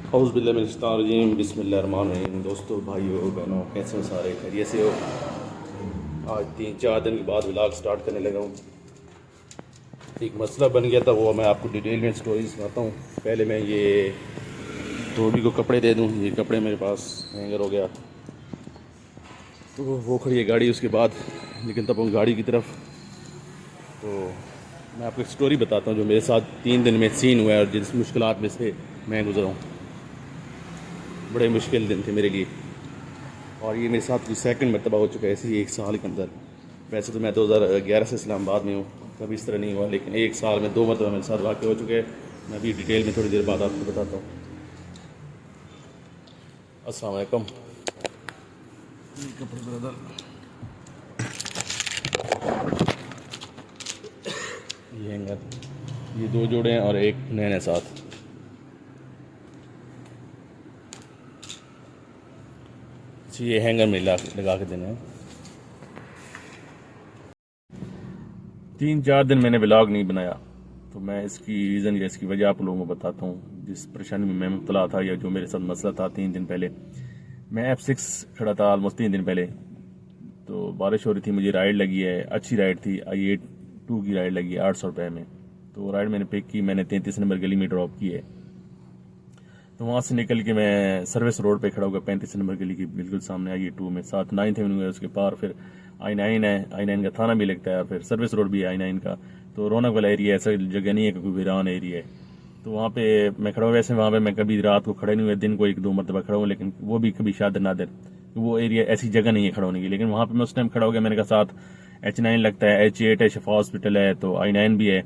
औज़ुबिल्लाहिमिनश्शैतानिर्रजीम बिस्मिल्लाहिर्रहमानिर्रहीम। दोस्तों, भाइयों, बहनों, कैसे हो? सारे खैरियत से हो? आज 3-4 दिन के बाद व्लॉग स्टार्ट करने लगा हूँ। एक मसला बन गया था, वो मैं आपको डिटेल में स्टोरी सुनाता हूँ। पहले मैं ये धोबी को कपड़े दे दूँ। ये कपड़े मेरे पास हैंगर हो गया, तो वो खड़ी है गाड़ी। उसके बाद निकलता हूँ गाड़ी की तरफ। तो मैं आपको एक स्टोरी बताता हूँ जो मेरे साथ 3 दिन में सीन हुआ है और जिस मुश्किलात में से मैं गुजरा हूँ। बड़े मुश्किल दिन थे मेरे लिए, और ये मेरे साथ सेकंड मरतबा हो चुका है ऐसे ही 1 साल के अंदर। वैसे तो मैं 2011 से इस्लामाबाद में हूँ, कभी इस तरह नहीं हुआ, लेकिन 1 साल में 2 मरतबा मेरे साथ वाक़ हो चुके हैं। मैं भी डिटेल में थोड़ी देर बाद आपको बताता हूँ। अस्सलाम वालेकुम। कपड़े ब्रदर, ये हैंगर, ये 2 जोड़े हैं और एक नए साथ। ये हैंगर में लगा के देने हैं। 3-4 दिन मैंने व्लॉग नहीं बनाया, तो मैं इसकी रीज़न या इसकी वजह आप लोगों को बताता हूँ। जिस परेशानी में मैं मुब्तला था या जो मेरे साथ मसला था 3 दिन पहले, मैं F6 खड़ा था ऑलमोस्ट 3 दिन पहले। तो बारिश हो रही थी, मुझे राइड लगी है, अच्छी राइड थी, I-82 की राइड लगी है 800 रुपये में। तो राइड मैंने पिक की, मैंने 33 नंबर गली में ड्रॉप की है। तो वहाँ से निकल के मैं सर्विस रोड पे खड़ा होगा 35 नंबर गली के बिल्कुल सामने I-2 में। साथ 9th एवेन्यू है, उसके पार फिर I-9 है, I-9 का थाना भी लगता है, और फिर सर्विस रोड भी है I-9 का। तो रौनक वाला एरिया, ऐसा जगह नहीं है कि कोई वीरान एरिया है। तो वहाँ पे मैं खड़ा हुआ। वैसे वहाँ पे मैं कभी रात को खड़े नहीं हुए, दिन को 1-2 मरतबा खड़ा हूँ, लेकिन वो भी कभी शायद नादिर। वो एरिया ऐसी जगह नहीं है खड़ा होने की। लेकिन वहाँ पे मैं उस टाइम खड़ा हो गया। मैंने कहा साथ H9 लगता है, H8 है, शफा हॉस्पिटल है, तो I-9 भी है,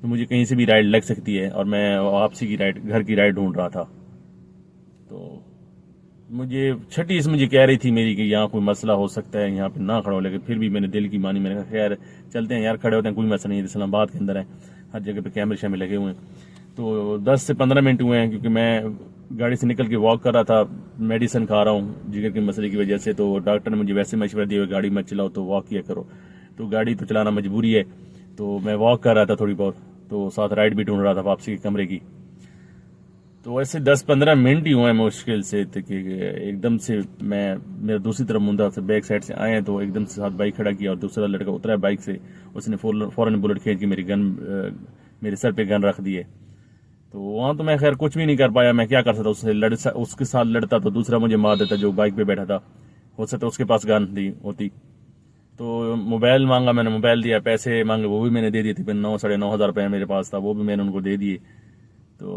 तो मुझे कहीं से भी राइड लग सकती है। और मैं वापसी की राइड, घर की राइड ढूंढ रहा था। तो मुझे छठी मुझे कह रही थी मेरी कि यहाँ कोई मसला हो सकता है, यहाँ पे ना खड़ा हो, लेकिन फिर भी मैंने दिल की मानी। मैंने कहा खैर चलते हैं यार, खड़े होते हैं, कोई मसला नहीं है। इस्लामाबाद के अंदर है, हर जगह पे कैमरे शैमरे लगे हुए हैं। तो 10 से 15 मिनट हुए हैं, क्योंकि मैं गाड़ी से निकल के वॉक कर रहा था, मेडिसिन खा रहा हूँ जिगर के मसले की वजह से। तो डॉक्टर ने मुझे वैसे मशवरा दिया गाड़ी मत चलाओ, तो वॉक किया करो। तो गाड़ी तो चलाना मजबूरी है, तो मैं वॉक कर रहा था थोड़ी बहुत, तो साथ राइड भी ढूंढ रहा था वापसी के कमरे की। तो ऐसे 10-15 मिनट ही हुए हैं मुश्किल से, कि एकदम से मैं, मेरा दूसरी तरफ मुंडा से बैक साइड से आए हैं, तो एकदम से साथ बाइक खड़ा किया और दूसरा लड़का उतरा है बाइक से। उसने फौरन बुलेट खींच के मेरे सर पे गन रख दिए। तो वहाँ तो मैं खैर कुछ भी नहीं कर पाया। मैं क्या कर सकता, उसके साथ लड़ता तो दूसरा मुझे मार देता जो बाइक पे बैठा था। हो सकता उसके पास गन दी होती। तो मोबाइल मांगा, मैंने मोबाइल दिया। पैसे मांगे, वो भी मैंने दे दिए थे। 9-9.5 रुपये मेरे पास था, वो भी मैंने उनको दे दिए। तो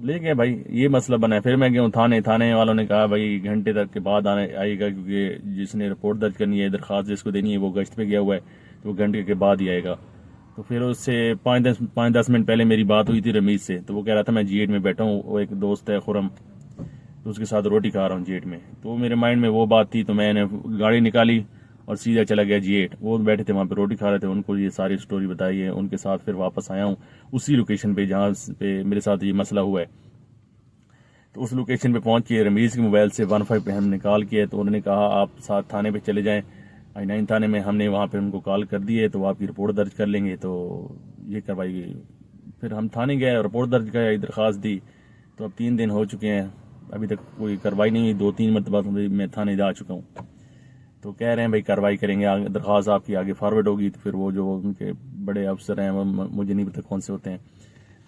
ले गए भाई, ये मसला बना है। फिर मैं गया थाने वालों ने कहा भाई घंटे तक के बाद आएगा, क्योंकि जिसने रिपोर्ट दर्ज करनी है, दरख्वास्त जिसको देनी है, वो गश्त पे गया हुआ है, तो वो घंटे के बाद ही आएगा। तो फिर उससे 5-10 मिनट पहले मेरी बात हुई थी रमीज से। तो वो कह रहा था मैं G8 में बैठा हूँ, वो एक दोस्त है खुरम, तो उसके साथ रोटी खा रहा हूँ G8 में। तो मेरे माइंड में वो बात थी, तो मैंने गाड़ी निकाली और सीधा चला गया G8। वो बैठे थे वहाँ पे रोटी खा रहे थे, उनको ये सारी स्टोरी बताई है। उनके साथ फिर वापस आया हूँ उसी लोकेशन पे जहाँ पे मेरे साथ ये मसला हुआ है। तो उस लोकेशन पे पहुंच के रमीज़ के मोबाइल से 15 पे हम निकाल के, तो उन्होंने कहा आप साथ थाने पे चले जाएं, I-9 थाने में। हमने वहाँ पे उनको कॉल कर दी है, तो आपकी रिपोर्ट दर्ज कर लेंगे। तो ये करवाई गई। फिर हम थाने गए, रिपोर्ट दर्ज कराई, दरख्वास्त दी। तो अब 3 दिन हो चुके हैं, अभी तक कोई कार्रवाई नहीं हुई। 2-3 मरतबा मैं थाने जा चुका हूँ। तो कह रहे हैं भाई कार्रवाई करेंगे, आगे दरख्वास्त आपकी आगे फॉरवर्ड होगी, तो फिर वो जो उनके बड़े अफसर हैं, मुझे नहीं पता कौन से होते हैं,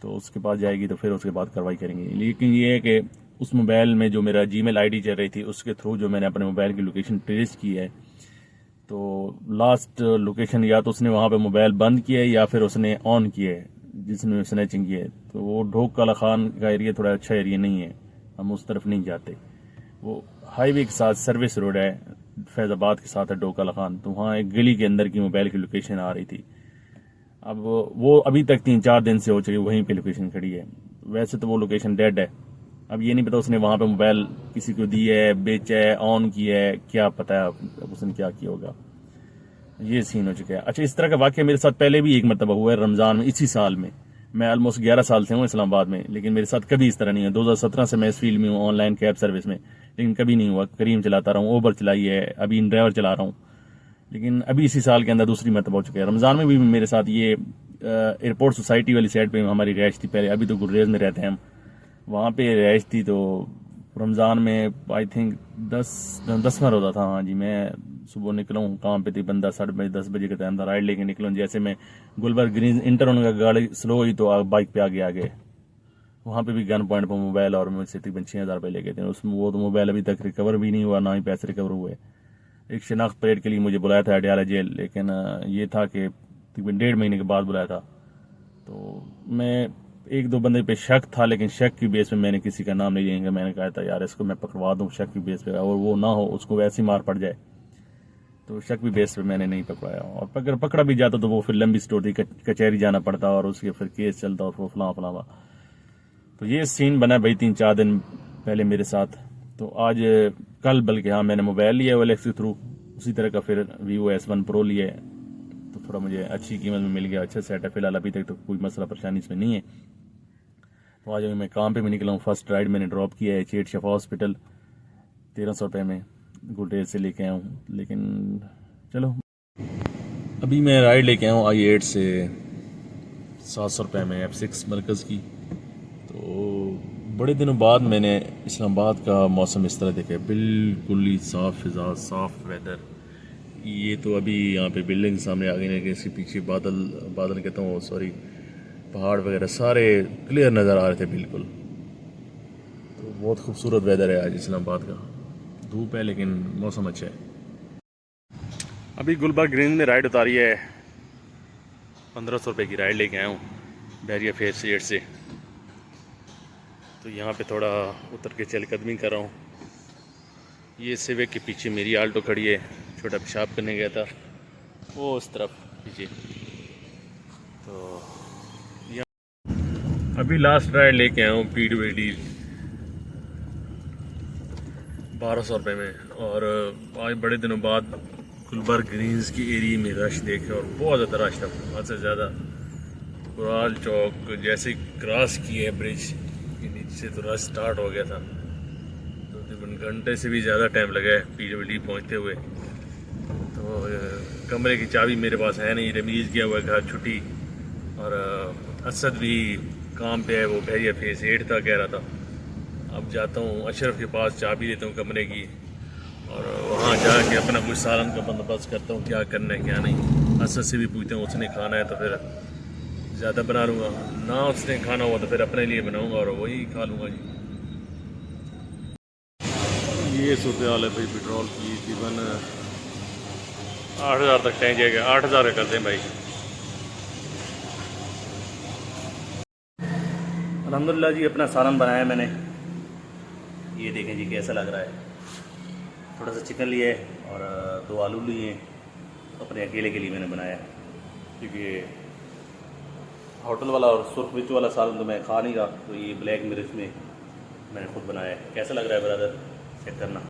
तो उसके पास जाएगी, तो फिर उसके बाद कार्रवाई करेंगे। लेकिन ये है कि उस मोबाइल में जो मेरा Gmail ID चल रही थी, उसके थ्रू जो मैंने अपने मोबाइल की लोकेशन ट्रेस की है, तो लास्ट लोकेशन या तो उसने वहाँ पे मोबाइल बंद किया है या फिर उसने ऑन किया है, जिसने स्नैचिंग की है। तो वो ढोक काला खान का एरिया थोड़ा अच्छा एरिया नहीं है, हम उस तरफ नहीं जाते। वो हाईवे के साथ सर्विस रोड है, फैज़ाबाद के साथ है डोकाला खान। तो वहाँ एक गली के अंदर की मोबाइल की लोकेशन आ रही थी। अब वो अभी तक 3-4 दिन से हो चुकी, वहीं पे लोकेशन खड़ी है। वैसे तो वो लोकेशन डेड है। अब ये नहीं पता उसने वहाँ पे मोबाइल किसी को दी है, बेचा है, ऑन किया है, क्या पता है अब उसने क्या किया होगा। ये सीन हो चुका है। अच्छा, इस तरह का वाक्य मेरे साथ पहले भी एक मरतबा हुआ है रमज़ान में, इसी साल में। मैं ऑलमोस्ट 11 साल से हूँ इस्लामाबाद में, लेकिन मेरे साथ कभी इस तरह नहीं है। 2017 से मैं इस फील्ड में हूँ, ऑनलाइन कैब सर्विस में, लेकिन कभी नहीं हुआ। करीम चलाता रहा हूँ, ओबर चलाई है, अभी इन ड्राइवर चला रहा हूँ। लेकिन अभी इसी साल के अंदर दूसरी मरतबा हो चुका है। रमज़ान में भी मेरे साथ ये एयरपोर्ट सोसाइटी वाली साइड पे हमारी रिहाइश थी पहले, अभी तो गुर्रेज में रहते हैं हम। वहाँ पे रहाइश थी। तो रमज़ान में आई थिंक 10वां रोज़ा था। हाँ जी, मैं सुबह निकला हूँ, काम पे थी, बंदा 10:30 बजे का टाइम था, राइड लेके निकला हूँ। जैसे मैं गुलबर्ग ग्रीन इंटर होने का गाड़ी स्लो हुई तो बाइक पे आगे आगे वहाँ पे भी गन पॉइंट पर मोबाइल और मुझसे तकरीबन 6,000 रुपये ले गए थे उसमें। वो तो मोबाइल अभी तक रिकवर भी नहीं हुआ, ना ही पैसे रिकवर हुए। एक शनाख्त परेड के लिए मुझे बुलाया था अडयाला जेल, लेकिन ये था कि तकरीबन 1.5 महीने के बाद बुलाया था। तो मैं एक दो बंदे पे शक था, लेकिन शक की बेस पे मैंने किसी का नाम नहीं लेंगे। मैंने कहा था यार इसको मैं पकड़वा दूं शक की बेस पे, और वो ना हो उसको वैसी मार पड़ जाए। तो शक की बेस पे मैंने नहीं पकड़वाया, और पकड़ा भी जाता तो वो फिर लंबी स्टोरी, कचहरी जाना पड़ता और उसके फिर केस चलता और वो फलां फलां। तो ये सीन बना भाई 3-4 दिन पहले मेरे साथ। तो आज कल बल्कि हाँ मैंने मोबाइल लिया OLX के थ्रू, उसी तरह का फिर Vivo S1 Pro लिया है। तो थोड़ा मुझे अच्छी कीमत में मिल गया, अच्छा सेट है। फिलहाल अभी तक तो कोई मसला परेशानी इसमें नहीं है। तो आज मैं काम पे भी निकला हूँ। फर्स्ट राइड मैंने ड्रॉप किया है चेट शफा हॉस्पिटल, 1300 रुपये में गुलटेज से लेके आया हूँ। लेकिन चलो, अभी मैं राइड लेके आया हूँ I8 से 700 रुपये में F6 मरकज़ की। तो बड़े दिनों बाद मैंने इस्लामाबाद का मौसम इस तरह देखा है, बिल्कुल ही साफ़ फिज़ा, साफ़ वेदर। ये तो अभी यहाँ पे बिल्डिंग सामने आ गई है कि इसके पीछे बादल बादल कहता हूँ सॉरी, पहाड़ वगैरह सारे क्लियर नज़र आ रहे थे बिल्कुल। तो बहुत खूबसूरत वेदर है आज इस्लामाबाद का। धूप है लेकिन मौसम अच्छा है। अभी गुलबर्ग ग्रीन में राइड उतारी है, 1500 रुपये की राइड लेके आया हूँ बैरिया फेयर सेट से। तो यहाँ पे थोड़ा उतर के चहलकदमी कर रहा हूँ। ये सिविक के पीछे मेरी आल्टो खड़ी है, छोटा पेशाब करने गया था वो उस तरफ पीछे। तो अभी लास्ट राइड लेके आया हूँ PWD 1200 रुपये में। और आज बड़े दिनों बाद गुलबर्ग ग्रीन्स की एरिया में रश देखे, और बहुत ज़्यादा रश था, हद से ज़्यादा। कुराल चौक जैसे क्रॉस किए ब्रिज के नीचे से तो रश स्टार्ट हो गया था। तो तकरीबन घंटे से भी ज़्यादा टाइम लगा है PWD पहुँचते हुए। तो कमरे की चाबी मेरे पास है नहीं, रमीज़ गया हुआ घर छुट्टी, और असद भी काम पे है, वो बैरिया फेस 8 था कह रहा था। अब जाता हूँ अशरफ के पास, चाबी देता हूँ कमरे की, और वहाँ जाके अपना कुछ सालन का बंदोबस्त करता हूँ, क्या करना है क्या नहीं। असद से भी पूछता हूँ, उसने खाना है तो फिर ज़्यादा बना लूँगा, ना उसने खाना हुआ तो फिर अपने लिए बनाऊँगा और वही खा लूँगा जी। ये सूरत हाल है भाई पेट्रोल की। तकरीबन 8,000 तक टैंक जाएगा, 8,000 का करते हैं भाई। अल्हम्दुलिल्लाह जी, अपना सालन बनाया मैंने। ये देखें जी कैसा लग रहा है। थोड़ा सा चिकन लिया है और 2 आलू लिए हैं, अपने अकेले के लिए मैंने बनाया, क्योंकि होटल वाला और सुर्ख मिर्च वाला सालन तो मैं खा नहीं रहा। तो ये ब्लैक मिर्च में मैंने खुद बनाया है। कैसा लग रहा है ब्रदर, चेक करना।